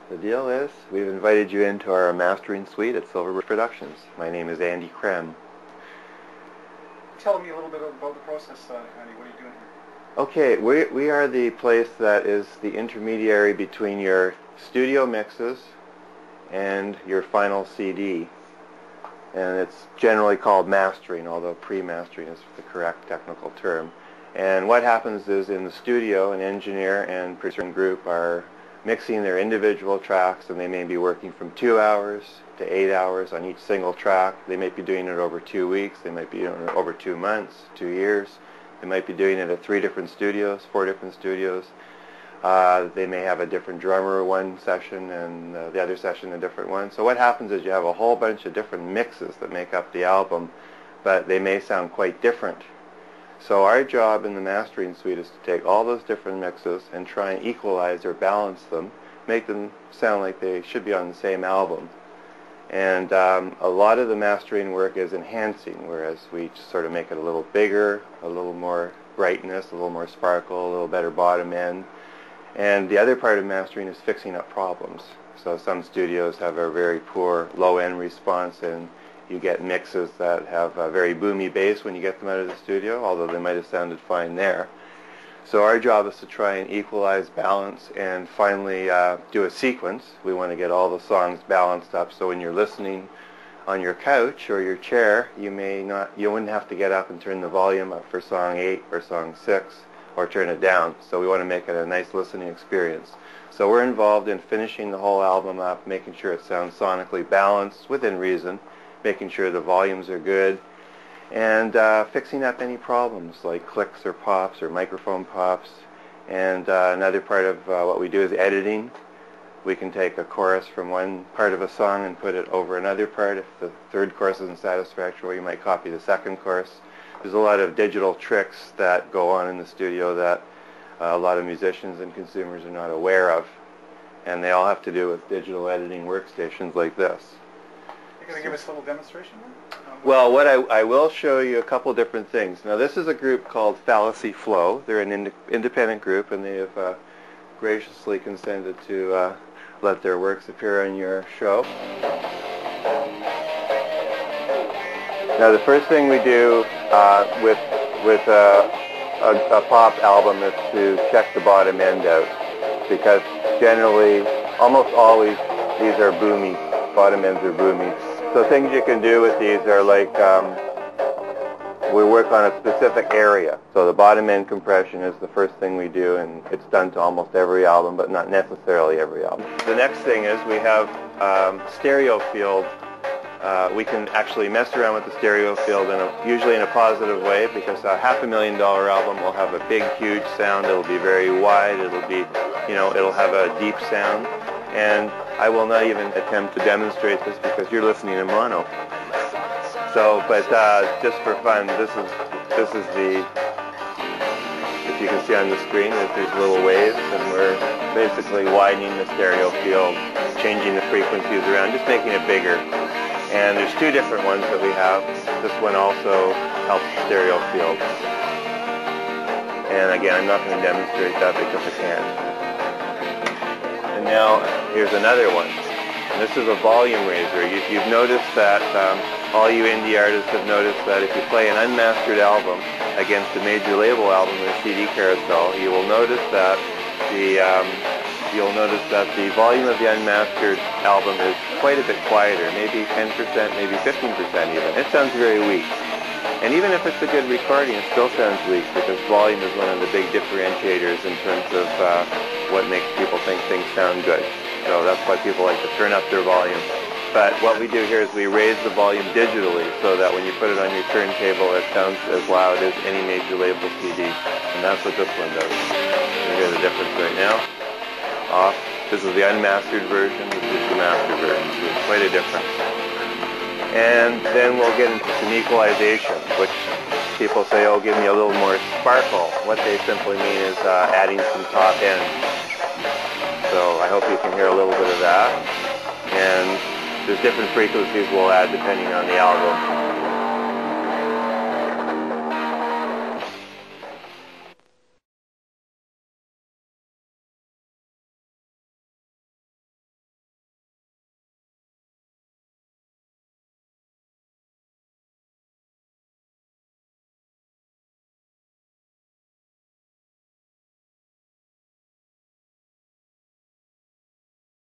The deal is, we've invited you into our mastering suite at Silverbirch Productions. My name is Andy Krehm. Tell me a little bit about the process, Andy. What are you doing here? Okay, we are the place that is the intermediary between your studio mixes and your final CD. And it's generally called mastering, although pre-mastering is the correct technical term. And what happens is, in the studio, an engineer and producer group are mixing their individual tracks, and they may be working from 2 hours to 8 hours on each single track. They might be doing it over 2 weeks. They might be doing it over 2 months, 2 years. They might be doing it at 3 different studios, 4 different studios. They may have a different drummer one session and the other session a different one. So what happens is you have a whole bunch of different mixes that make up the album, but they may sound quite different. So our job in the mastering suite is to take all those different mixes and try and equalize or balance them, make them sound like they should be on the same album. And a lot of the mastering work is enhancing, whereas we sort of make it a little bigger, a little more brightness, a little more sparkle, a little better bottom end. And the other part of mastering is fixing up problems. So some studios have a very poor low-end response, and you get mixes that have a very boomy bass when you get them out of the studio, although they might have sounded fine there. So our job is to try and equalize, balance, and finally do a sequence. We want to get all the songs balanced up, so when you're listening on your couch or your chair, you wouldn't have to get up and turn the volume up for song 8 or song 6 or turn it down. So we want to make it a nice listening experience. So we're involved in finishing the whole album up, making sure it sounds sonically balanced within reason, making sure the volumes are good, and fixing up any problems like clicks or pops or microphone pops. And another part of what we do is editing. We can take a chorus from one part of a song and put it over another part. If the third chorus isn't satisfactory, you might copy the second chorus. There's a lot of digital tricks that go on in the studio that a lot of musicians and consumers are not aware of, and they all have to do with digital editing workstations like this. You're going to give us a little demonstration then? Well, what I will show you a couple different things. Now, this is a group called Fallacy Flow. They're an independent group, and they have graciously consented to let their works appear on your show. Now, the first thing we do with a pop album is to check the bottom end out, because generally, almost always, these are boomy. Bottom ends are boomy. So things you can do with these are like, we work on a specific area. So the bottom end compression is the first thing we do, and it's done to almost every album, but not necessarily every album. The next thing is we have stereo field. We can actually mess around with the stereo field usually in a positive way, because a $500,000 album will have a big, huge sound. It'll be very wide. It'll be, it'll have a deep sound. And I will not even attempt to demonstrate this because you're listening in mono. So, but just for fun, this is the, if you can see on the screen, there's these little waves, and we're basically widening the stereo field, changing the frequencies around, just making it bigger. And there's 2 different ones that we have. This one also helps the stereo field. And again, I'm not going to demonstrate that because I can't. And now, here's another one. And this is a volume raiser. You've noticed that, all you indie artists have noticed that if you play an unmastered album against a major label album in a CD carousel, you will notice that the volume of the unmastered album is quite a bit quieter, maybe 10%, maybe 15% even. It sounds very weak. And even if it's a good recording, it still sounds weak, because volume is one of the big differentiators in terms of what makes people think things sound good. So that's why people like to turn up their volume. But what we do here is we raise the volume digitally so that when you put it on your turntable, it sounds as loud as any major label CD. And that's what this one does. You hear the difference right now. Off. This is the unmastered version. This is the mastered version. So it's quite a difference. And then we'll get into some equalization, which people say, oh, give me a little more sparkle. What they simply mean is adding some top end. So I hope you can hear a little bit of that. And there's different frequencies we'll add depending on the album.